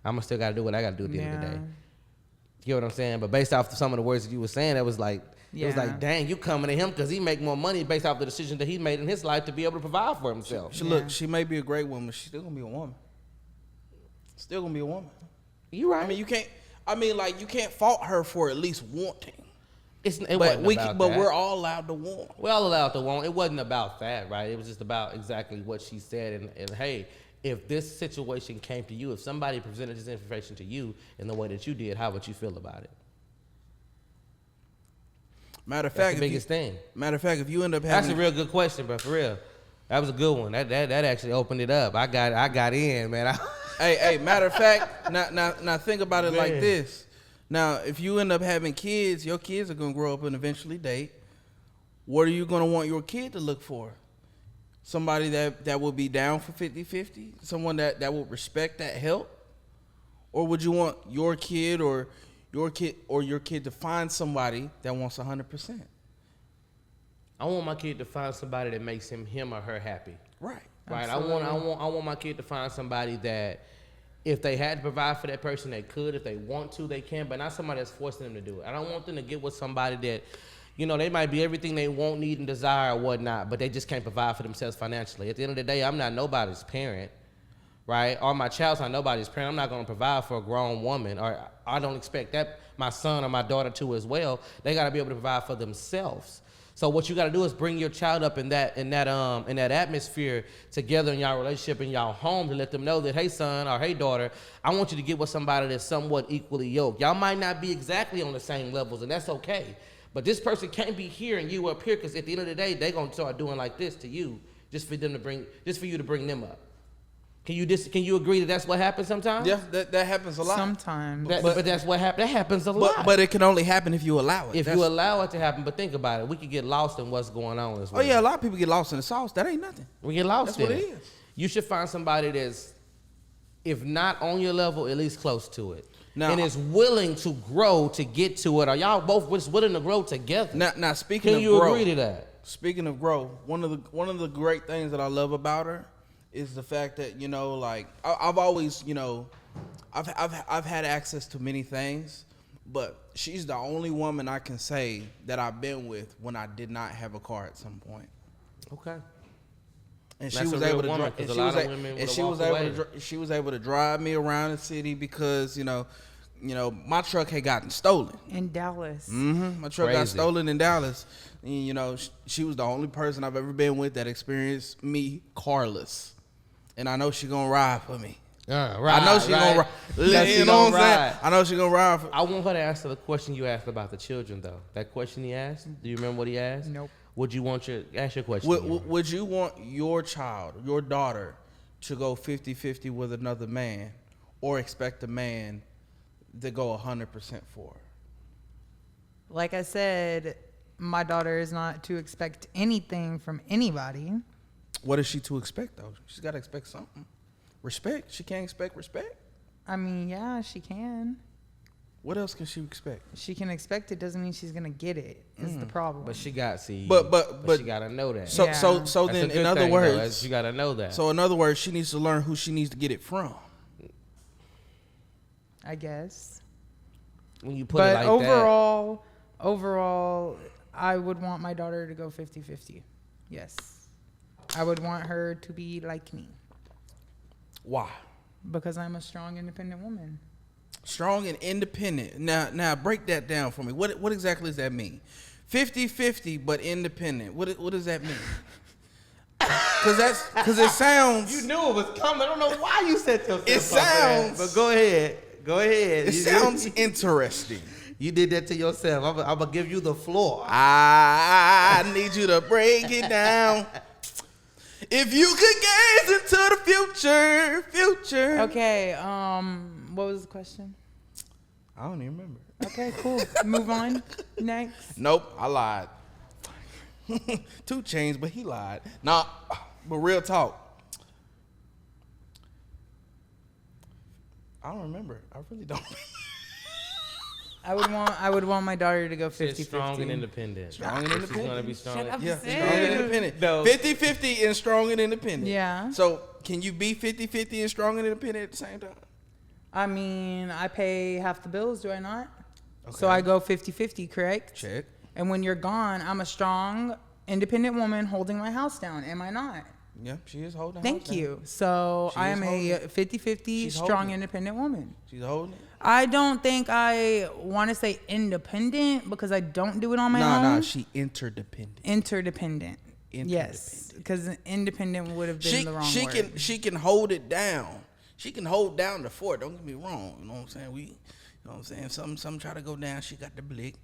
[SPEAKER 1] I'm still got to do what I got to do at the end of the day. You get what I'm saying? But based off some of the words that you were saying, it was like, dang, you coming to him because he make more money based off the decision that he made in his life to be able to provide for himself.
[SPEAKER 2] Look, she may be a great woman, she's still gonna be a woman. Still gonna be a woman.
[SPEAKER 1] You right.
[SPEAKER 2] I mean, you can't fault her for at least wanting.
[SPEAKER 1] But
[SPEAKER 2] we're all allowed to want.
[SPEAKER 1] We're all allowed to want. It wasn't about that, right? It was just about exactly what she said. And hey, if this situation came to you, if somebody presented this information to you in the way that you did, how would you feel about it?
[SPEAKER 2] Matter of
[SPEAKER 1] That's
[SPEAKER 2] fact,
[SPEAKER 1] the biggest thing.
[SPEAKER 2] Matter of fact, if you end up
[SPEAKER 1] That's
[SPEAKER 2] having
[SPEAKER 1] a real good question, but for real, that was a good one. That actually opened it up. I got in, man.
[SPEAKER 2] Hey, matter of fact, now think about it like
[SPEAKER 1] Man.
[SPEAKER 2] this. Now, if you end up having kids, your kids are gonna grow up and eventually date. What are you gonna want your kid to look for? Somebody that will be down for 50-50? Someone that will respect that help? Or would you want your kid to find somebody that wants 100%?
[SPEAKER 1] I want my kid to find somebody that makes him or her happy.
[SPEAKER 2] Right.
[SPEAKER 1] Right.
[SPEAKER 3] Absolutely.
[SPEAKER 1] I want my kid to find somebody that if they had to provide for that person, they could. If they want to, they can, but not somebody that's forcing them to do it. I don't want them to get with somebody that, they might be everything they want, need, and desire or whatnot, but they just can't provide for themselves financially. At the end of the day, I'm not nobody's parent, right? Or my child's not nobody's parent. I'm not going to provide for a grown woman, or I don't expect that my son or my daughter to as well. They got to be able to provide for themselves. So what you got to do is bring your child up in that atmosphere together in y'all relationship in y'all home to let them know that, hey son or hey daughter, I want you to get with somebody that's somewhat equally yoked. Y'all might not be exactly on the same levels, and that's okay. But this person can't be here and you up here, because at the end of the day, they're gonna start doing like this to you just for you to bring them up. Can you agree that that's what happens sometimes?
[SPEAKER 2] Yeah, that happens a lot.
[SPEAKER 3] Sometimes.
[SPEAKER 1] But that's what happens. That happens a lot.
[SPEAKER 2] But it can only happen if you allow it.
[SPEAKER 1] If you allow it to happen, but think about it. We could get lost in what's going on as well.
[SPEAKER 2] Oh yeah, a lot of people get lost in the sauce. That ain't nothing.
[SPEAKER 1] We get lost
[SPEAKER 2] That's
[SPEAKER 1] in
[SPEAKER 2] what
[SPEAKER 1] it.
[SPEAKER 2] it is.
[SPEAKER 1] You should find somebody that's, if not on your level, at least close to it.
[SPEAKER 2] Now,
[SPEAKER 1] and is willing to grow to get to it. Are y'all both willing to grow together?
[SPEAKER 2] Now speaking
[SPEAKER 1] Can
[SPEAKER 2] of
[SPEAKER 1] you
[SPEAKER 2] growth,
[SPEAKER 1] agree to that?
[SPEAKER 2] Speaking of growth, one of the great things that I love about her is the fact that, you know, like I've always, you know, I've had access to many things, but she's the only woman I can say that I've been with when I did not have a car at some point.
[SPEAKER 1] Okay.
[SPEAKER 2] And
[SPEAKER 1] That's
[SPEAKER 2] she was
[SPEAKER 1] a real
[SPEAKER 2] able to
[SPEAKER 1] woman, 'cause a lot of women would've
[SPEAKER 2] she was able to drive me around the city because, you know, my truck had gotten stolen.
[SPEAKER 3] In Dallas.
[SPEAKER 2] My truck got
[SPEAKER 1] Crazy.
[SPEAKER 2] stolen in Dallas. And, you know, she was the only person I've ever been with that experienced me carless. And I know she gonna ride for me.
[SPEAKER 1] Right,
[SPEAKER 2] I know she gonna ride. You know what I'm saying? I know she gonna ride for
[SPEAKER 1] I want her to answer the question you asked about the children, though. That question he asked. Do you remember what he asked?
[SPEAKER 3] Nope.
[SPEAKER 1] Would you want ask your question?
[SPEAKER 2] Would you want your child, your daughter, to go 50-50 with another man, or expect a man to go 100% for her?
[SPEAKER 3] Like I said, my daughter is not to expect anything from anybody.
[SPEAKER 2] What is she to expect, though? She's got to expect something. Respect. She can't expect respect.
[SPEAKER 3] I mean, yeah, she can.
[SPEAKER 2] What else can she expect?
[SPEAKER 3] She can expect it. Doesn't mean she's gonna get it. Is the problem?
[SPEAKER 1] But she got
[SPEAKER 2] But
[SPEAKER 1] she gotta know that.
[SPEAKER 2] So
[SPEAKER 3] Yeah.
[SPEAKER 2] so
[SPEAKER 1] That's
[SPEAKER 2] then,
[SPEAKER 1] a good
[SPEAKER 2] in other
[SPEAKER 1] thing, though.
[SPEAKER 2] words,
[SPEAKER 1] You gotta know that.
[SPEAKER 2] so in other words, she needs to learn who she needs to get it from.
[SPEAKER 3] I guess.
[SPEAKER 1] When you put
[SPEAKER 3] But
[SPEAKER 1] it like
[SPEAKER 3] overall, I would want my daughter to go 50-50. Yes. I would want her to be like me
[SPEAKER 2] Why?
[SPEAKER 3] because I'm a strong, independent woman.
[SPEAKER 2] Strong and independent. Now break that down for me. What exactly does that mean? 50-50 but independent. What does that mean? Cause it sounds.
[SPEAKER 1] You knew it was coming. I don't know why you set yourself
[SPEAKER 2] It
[SPEAKER 1] up for that.
[SPEAKER 2] sounds-
[SPEAKER 1] But go ahead.
[SPEAKER 2] It sounds interesting.
[SPEAKER 1] You did that to yourself. I'm gonna give you the floor.
[SPEAKER 2] I need you to break it down. If you could gaze into the future.
[SPEAKER 3] Okay. What was the question?
[SPEAKER 2] I don't even remember.
[SPEAKER 3] Okay, cool. Move on. Next.
[SPEAKER 2] Nope, I lied. 2 Chainz, but he lied. Nah, but real talk. I don't remember. I really don't.
[SPEAKER 3] I would want my daughter to go 50-50.
[SPEAKER 1] Strong and independent.
[SPEAKER 2] Strong and
[SPEAKER 1] She's
[SPEAKER 2] independent.
[SPEAKER 1] gonna be strong.
[SPEAKER 3] Shut up.
[SPEAKER 2] Yeah,
[SPEAKER 3] Sid.
[SPEAKER 2] strong and independent.
[SPEAKER 1] No.
[SPEAKER 2] 50-50 and strong and independent.
[SPEAKER 3] Yeah.
[SPEAKER 2] So can you be 50-50 and strong and independent at the same time?
[SPEAKER 3] I mean, I pay half the bills, do I not? So
[SPEAKER 2] Okay.
[SPEAKER 3] I go 50-50, correct?
[SPEAKER 2] Check.
[SPEAKER 3] And when you're gone, I'm a strong, independent woman holding my house down, am I not?
[SPEAKER 2] Yeah, she is holding.
[SPEAKER 3] Thank
[SPEAKER 2] her down.
[SPEAKER 3] you. So
[SPEAKER 2] She
[SPEAKER 3] I
[SPEAKER 2] is
[SPEAKER 3] am
[SPEAKER 2] holding
[SPEAKER 3] a
[SPEAKER 2] it.
[SPEAKER 3] 50-50
[SPEAKER 2] She's
[SPEAKER 3] strong,
[SPEAKER 2] holding it.
[SPEAKER 3] independent woman.
[SPEAKER 2] She's holding it.
[SPEAKER 3] I don't think I want to say independent because I don't do it on my own.
[SPEAKER 2] Nah, she interdependent.
[SPEAKER 3] Interdependent. Yes, because independent would have been the wrong word.
[SPEAKER 2] She can hold it down. She can hold down the fort. Don't get me wrong. You know what I'm saying? You know what I'm saying? Some try to go down. She got the blick.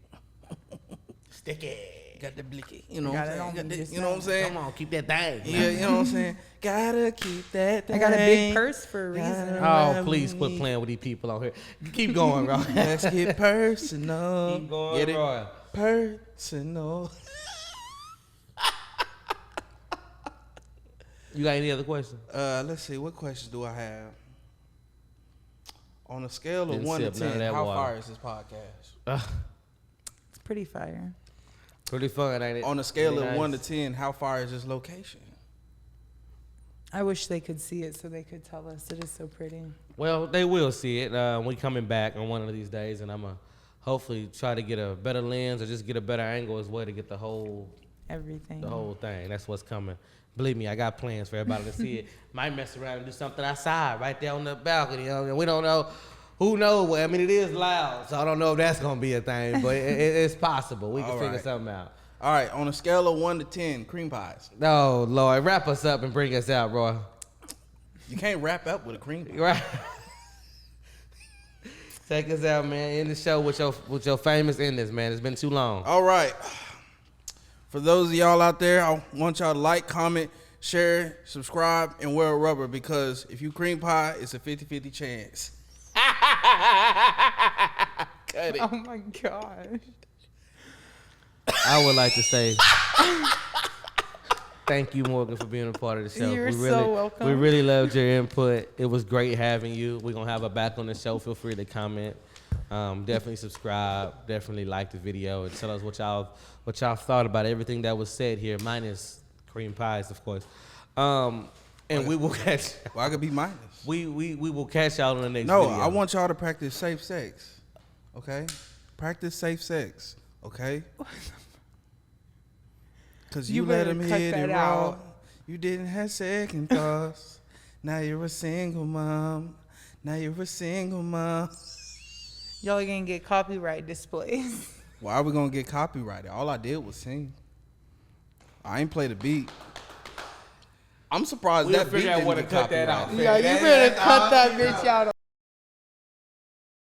[SPEAKER 2] Sticky. Got the blicky. You know what
[SPEAKER 3] Got
[SPEAKER 2] I'm
[SPEAKER 3] it
[SPEAKER 2] saying?
[SPEAKER 3] on
[SPEAKER 2] Got
[SPEAKER 3] me
[SPEAKER 2] the-
[SPEAKER 3] just
[SPEAKER 2] you know what I'm saying?
[SPEAKER 1] Come on, keep that thing.
[SPEAKER 2] Yeah, you know what I'm saying? Gotta keep that thing.
[SPEAKER 3] I got a big purse for a reason.
[SPEAKER 1] Oh, please quit playing with these people on here. Keep going, bro.
[SPEAKER 2] Let's get personal.
[SPEAKER 1] Keep going,
[SPEAKER 2] Get it?
[SPEAKER 1] Roy.
[SPEAKER 2] Personal.
[SPEAKER 1] You got any other questions?
[SPEAKER 2] Let's see. What questions do I have? On a scale of
[SPEAKER 1] Didn't
[SPEAKER 2] 1 to
[SPEAKER 1] sip none of
[SPEAKER 2] 10,
[SPEAKER 1] that
[SPEAKER 2] how
[SPEAKER 1] water.
[SPEAKER 2] far is this podcast?
[SPEAKER 3] It's pretty fire.
[SPEAKER 1] Pretty fun, ain't it?
[SPEAKER 2] On a scale
[SPEAKER 1] Pretty
[SPEAKER 2] of
[SPEAKER 1] nice.
[SPEAKER 2] 1 to 10, how far is this location?
[SPEAKER 3] I wish they could see it so they could tell us it is so pretty.
[SPEAKER 1] Well, they will see it. We coming back on one of these days, and I'm going to hopefully try to get a better lens or just get a better angle as well to get the whole
[SPEAKER 3] Everything.
[SPEAKER 1] thing. That's what's coming. Believe me, I got plans for everybody to see it. Might mess around and do something outside, right there on the balcony. You know? We don't know. Who knows? Well, I mean, it is loud, so I don't know if that's going to be a thing, but it's possible. We can
[SPEAKER 2] All
[SPEAKER 1] figure
[SPEAKER 2] right.
[SPEAKER 1] something out.
[SPEAKER 2] All right, on a scale of 1 to 10, cream pies.
[SPEAKER 1] Oh Lord, wrap us up and bring us out, bro.
[SPEAKER 2] You can't wrap up with a cream pie.
[SPEAKER 1] Right. Take us out, man. End the show with your famous endings, man. It's been too long.
[SPEAKER 2] All right. For those of y'all out there, I want y'all to like, comment, share, subscribe, and wear a rubber because if you cream pie, it's a 50-50 chance. Cut it.
[SPEAKER 3] Oh my gosh.
[SPEAKER 1] I would like to say thank you, Morgan, for being a part of the show.
[SPEAKER 3] You're
[SPEAKER 1] we really,
[SPEAKER 3] so welcome.
[SPEAKER 1] We really loved your input. It was great having you. We're going to have her back on the show. Feel free to comment. Definitely subscribe. Definitely like the video and tell us what y'all thought about everything that was said here, minus cream pies, of course. And we will catch.
[SPEAKER 2] Well, I could be minus.
[SPEAKER 1] We will catch y'all on the next video.
[SPEAKER 2] No, I want y'all to practice safe sex. Okay? Practice safe sex. Okay? Because you let
[SPEAKER 3] better
[SPEAKER 2] him
[SPEAKER 3] cut
[SPEAKER 2] hit
[SPEAKER 3] that
[SPEAKER 2] it raw.
[SPEAKER 3] out.
[SPEAKER 2] You didn't have second thoughts. Now you're a single mom.
[SPEAKER 3] Y'all are gonna get copyright displays.
[SPEAKER 2] Why are we going to get copyrighted? All I did was sing. I ain't play the beat. I'm surprised
[SPEAKER 1] We'll
[SPEAKER 2] that beat
[SPEAKER 1] figure out
[SPEAKER 2] didn't
[SPEAKER 1] where to
[SPEAKER 2] get
[SPEAKER 1] cut that out.
[SPEAKER 2] copyrighted.
[SPEAKER 3] Yeah, you better cut that bitch out.